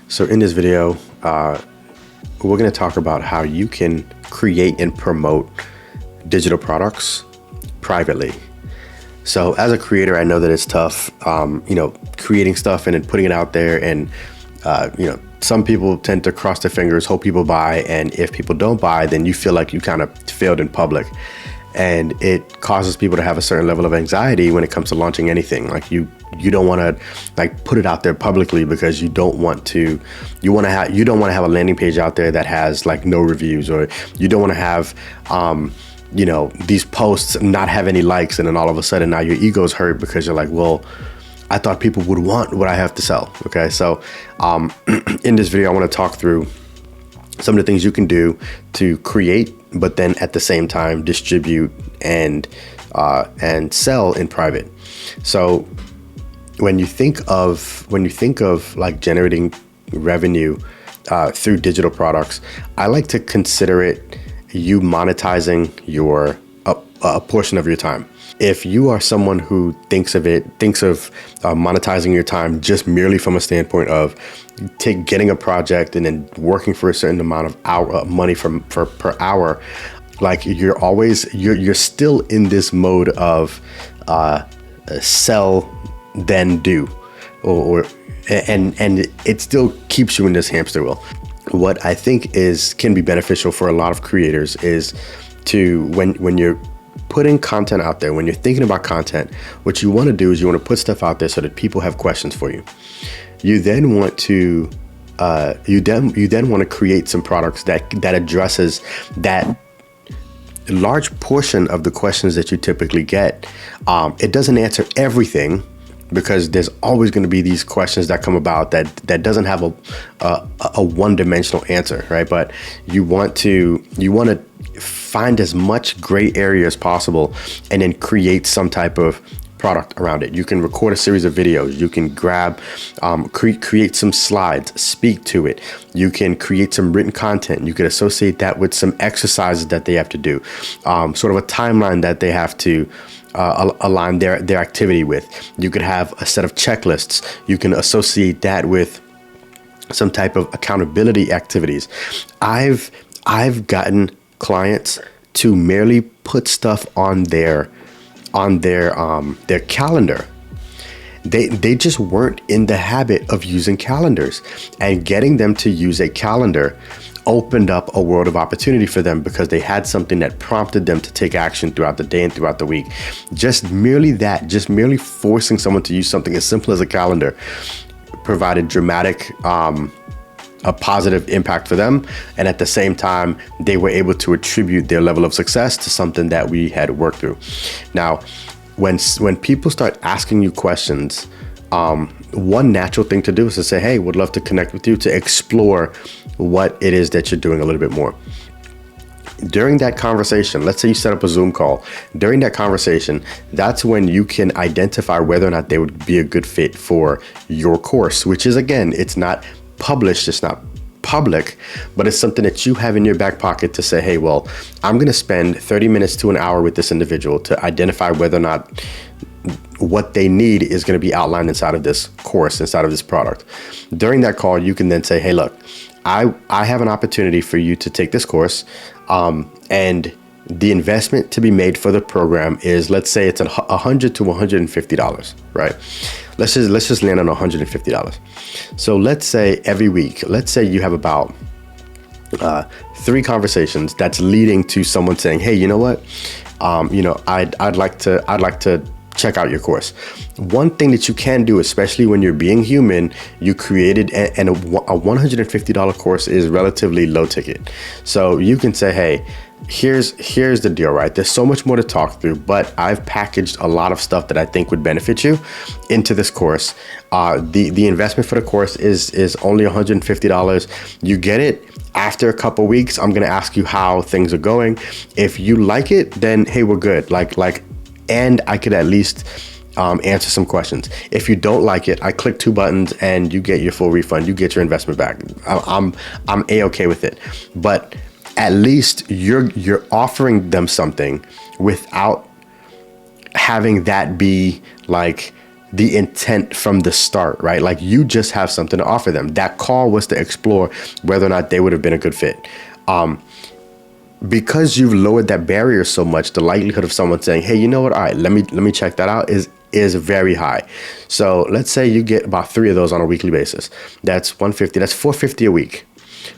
So in this video, we're going to talk about how you can create and promote digital products privately. So as a creator, I know that it's tough, creating stuff and then putting it out there. And, some people tend to cross their fingers, hope people buy. And if people don't buy, then you feel like you kind of failed in public. And it causes people to have a certain level of anxiety when it comes to launching anything. Like you don't want to put it out there publicly because you don't want to have a landing page out there that has no reviews, or you don't want to have these posts not have any likes, and then all of a sudden now your ego's hurt because you're like, well, I thought people would want what I have to sell. Okay, so in this video I want to talk through some of the things you can do to create, but then at the same time distribute and sell in private. So when you think of generating revenue through digital products, I like to consider it you monetizing a portion of your time. If you are someone who thinks of monetizing your time just merely from a standpoint of getting a project and then working for a certain amount of money per hour, you're still in this mode of sell then do, and it still keeps you in this hamster wheel. What I think can be beneficial for a lot of creators is to when you're putting content out there, when you're thinking about content, what you want to do is you want to put stuff out there so that people have questions for you. You then want to create some products that addresses that large portion of the questions that you typically get. It doesn't answer everything, because there's always going to be these questions that come about that doesn't have a one-dimensional answer, right? But you want to find as much gray area as possible and then create some type of product around it. You can record a series of videos. You can create some slides, speak to it. You can create some written content. You can associate that with some exercises that they have to do, sort of a timeline that they have to align their activity with. You could have a set of checklists. You can associate that with some type of accountability activities. I've gotten clients to merely put stuff on their calendar. They just weren't in the habit of using calendars, and getting them to use a calendar opened up a world of opportunity for them, because they had something that prompted them to take action throughout the day and throughout the week. Just merely forcing someone to use something as simple as a calendar provided dramatic a positive impact for them, and at the same time they were able to attribute their level of success to something that we had worked through. Now, when people start asking you questions, one natural thing to do is to say, hey, would love to connect with you to explore what it is that you're doing a little bit more. During that conversation, let's say you set up a Zoom call. During that conversation, that's when you can identify whether or not they would be a good fit for your course, which is, again, it's not published, it's not public, but it's something that you have in your back pocket to say, hey, well, I'm going to spend 30 minutes to an hour with this individual to identify whether or not what they need is going to be outlined inside of this course, inside of this product. During that call, you can then say, hey, look, I have an opportunity for you to take this course, and the investment to be made for the program is, let's say it's $100 to $150, right? Let's just land on $150. So let's say every week, let's say you have about 3 conversations that's leading to someone saying, hey, you know what? I'd like to check out your course. One thing that you can do, especially when you're being human, you created a $150 course is relatively low ticket. So you can say, hey, here's the deal, right? There's so much more to talk through, but I've packaged a lot of stuff that I think would benefit you into this course. The investment for the course is only $150. You get it. After a couple weeks, I'm going to ask you how things are going. If you like it, then hey, we're good. And I could at least answer some questions. If you don't like it, I click 2 buttons and you get your full refund. You get your investment back. I'm A-okay with it. But at least you're offering them something without having that be the intent from the start, right? Like you just have something to offer them. That call was to explore whether or not they would have been a good fit. Because you've lowered that barrier so much, the likelihood of someone saying, hey, you know what? All right, let me check that out is very high. So let's say you get about 3 of those on a weekly basis. That's 150. That's 450 a week.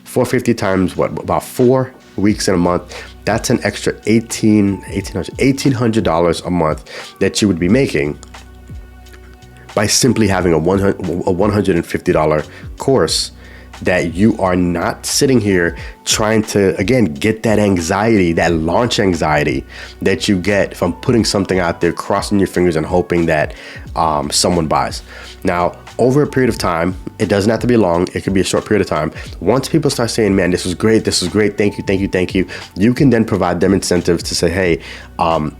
450 times what? About 4 weeks in a month. That's an extra $1,800 a month that you would be making by simply having a $150 course that you are not sitting here trying to, again, get that anxiety, that launch anxiety that you get from putting something out there, crossing your fingers and hoping that someone buys. Now, over a period of time, it doesn't have to be long. It could be a short period of time. Once people start saying, man, this was great. Thank you. You can then provide them incentives to say, hey,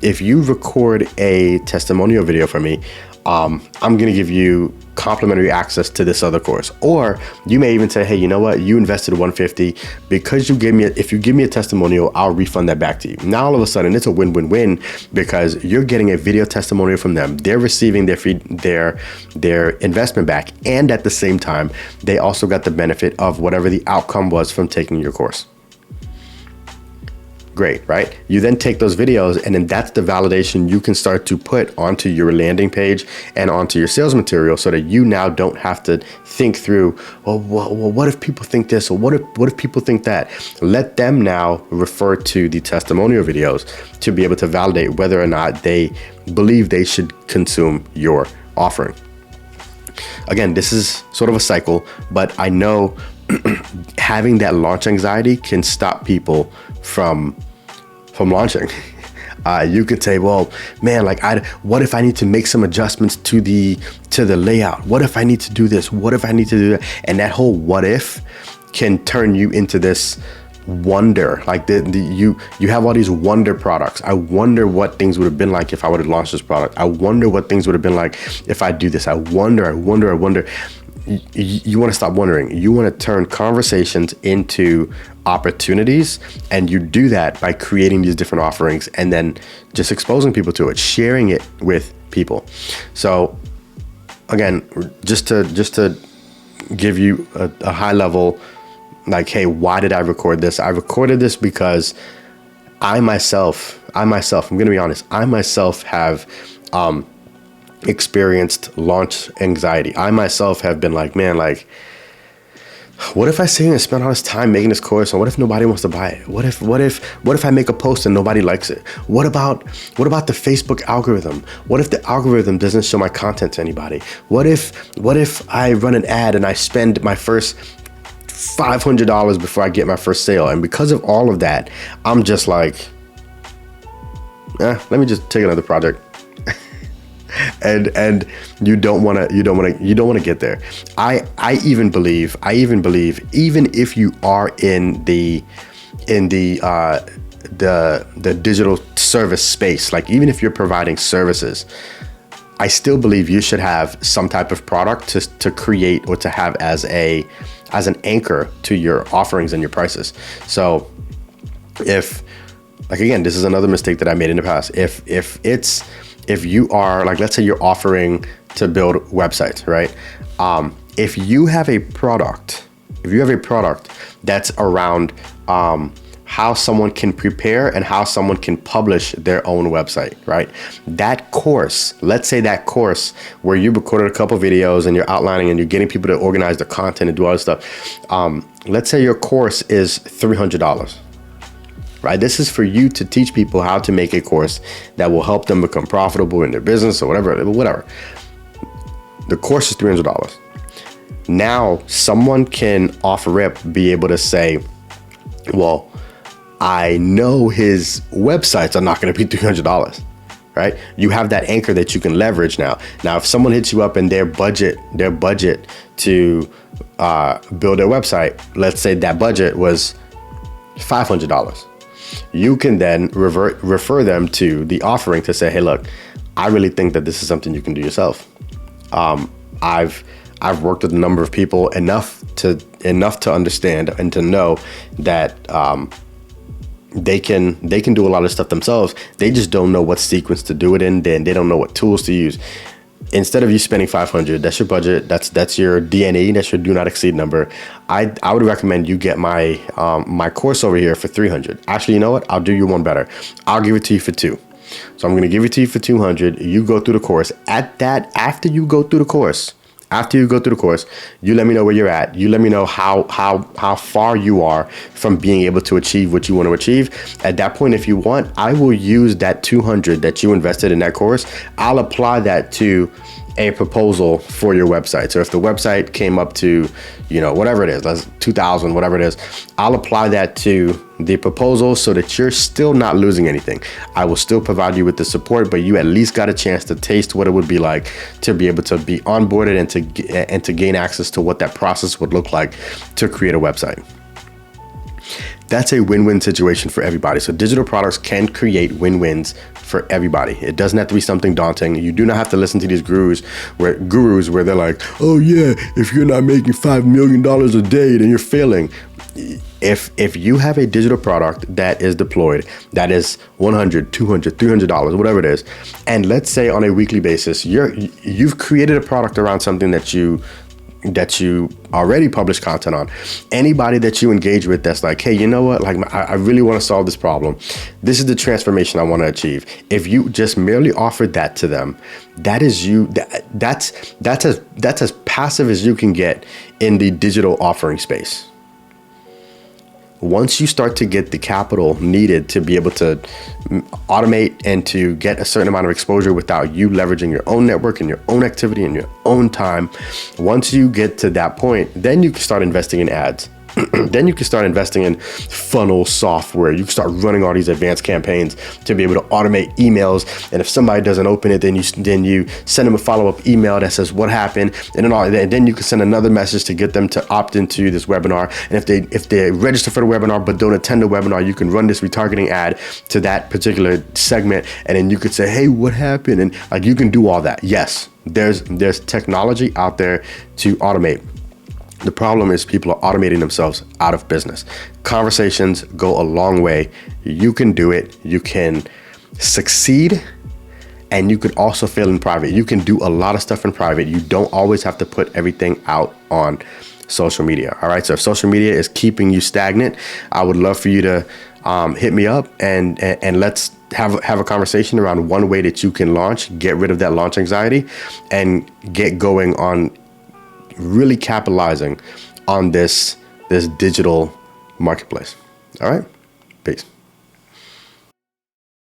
if you record a testimonial video for me, I'm going to give you complimentary access to this other course. Or you may even say, hey, you know what? You invested $150 because if you give me a testimonial, I'll refund that back to you. Now, all of a sudden it's a win-win-win because you're getting a video testimonial from them. They're receiving their investment back. And at the same time, they also got the benefit of whatever the outcome was from taking your course. Great, right? You then take those videos and then that's the validation you can start to put onto your landing page and onto your sales material so that you now don't have to think through, well, what if people think this? Or what if people think that? Let them now refer to the testimonial videos to be able to validate whether or not they believe they should consume your offering. Again, this is sort of a cycle, but I know having that launch anxiety can stop people from launching. You could say, well, man, like what if I need to make some adjustments to the layout? What if I need to do this? What if I need to do that? And that whole what if can turn you into this wonder. Like you have all these wonder products. I wonder what things would have been like if I would have launched this product. I wonder what things would have been like if I do this. I wonder. You want to stop wondering. You want to turn conversations into opportunities, and you do that by creating these different offerings and then just exposing people to it, sharing it with people. So again, just to give you a high level, like, hey, why did I record this? I recorded this because I myself, I'm going to be honest, I myself have experienced launch anxiety. I myself have been like, man, like, what if I sit and spend all this time making this course, and what if nobody wants to buy it? What if I make a post and nobody likes it? What about the Facebook algorithm? What if the algorithm doesn't show my content to anybody? What if I run an ad and I spend my first $500 before I get my first sale? And because of all of that, I'm just like, let me just take another project. and you don't want to get there. I even believe even if you are in the digital service space, like even if you're providing services, I still believe you should have some type of product to create or to have as an anchor to your offerings and your prices. So if, like, again, this is another mistake that I made in the past. If you are, like, let's say you're offering to build websites, right? If you have a product that's around how someone can prepare and how someone can publish their own website, right? That course, let's say that course where you recorded a couple videos and you're outlining and you're getting people to organize the content and do all this stuff. Let's say your course is $300. Right? This is for you to teach people how to make a course that will help them become profitable in their business or whatever. The course is $300. Now, someone can off rip be able to say, well, I know his websites are not going to be $300, right? You have that anchor that you can leverage now. Now, if someone hits you up in their budget to build their website, let's say that budget was $500. You can then refer them to the offering to say, hey, look, I really think that this is something you can do yourself. I've worked with a number of people enough to understand and to know that they can do a lot of stuff themselves. They just don't know what sequence to do it in. Then they don't know what tools to use. instead of you spending 500, that's your budget. That's your DNE. That's your do not exceed number. I would recommend you get my my course over here for 300. Actually, you know what? I'll do you one better. I'll give it to you for 2. So I'm going to give it to you for 200. You go through the course. After you go through the course, you let me know where you're at. You let me know how far you are from being able to achieve what you want to achieve. At that point, if you want, I will use that 200 that you invested in that course. I'll apply that to a proposal for your website. So if the website came up to, whatever it is, that's 2,000, whatever it is, I'll apply that to the proposal so that you're still not losing anything. I will still provide you with the support, but you at least got a chance to taste what it would be like to be able to be onboarded and to gain access to what that process would look like to create a website. That's a win-win situation for everybody. So digital products can create win-wins for everybody. It doesn't have to be something daunting. You do not have to listen to these gurus where they're like, oh yeah, if you're not making $5 million a day, then you're failing. If you have a digital product that is deployed, that is $100, $200, $300, whatever it is, and let's say on a weekly basis, you've created a product around something that you already publish content on. Anybody that you engage with that's like, hey, you know what? Like, I really want to solve this problem. This is the transformation I want to achieve. If you just merely offered that to them, that is you. That's as passive as you can get in the digital offering space. Once you start to get the capital needed to be able to automate and to get a certain amount of exposure without you leveraging your own network and your own activity and your own time, once you get to that point, then you can start investing in ads. Then you can start investing in funnel software. You can start running all these advanced campaigns to be able to automate emails. And if somebody doesn't open it, then you send them a follow-up email that says what happened. And then you can send another message to get them to opt into this webinar. And if they register for the webinar but don't attend the webinar, you can run this retargeting ad to that particular segment. And then you could say, hey, what happened? And like, you can do all that. Yes, there's technology out there to automate. The problem is people are automating themselves out of business. Conversations go a long way. You can do it. You can succeed, and you could also fail in private. You can do a lot of stuff in private. You don't always have to put everything out on social media. All right. So if social media is keeping you stagnant, I would love for you to hit me up and let's have a conversation around one way that you can launch, get rid of that launch anxiety, and get going on really capitalizing on this digital marketplace. All right, peace.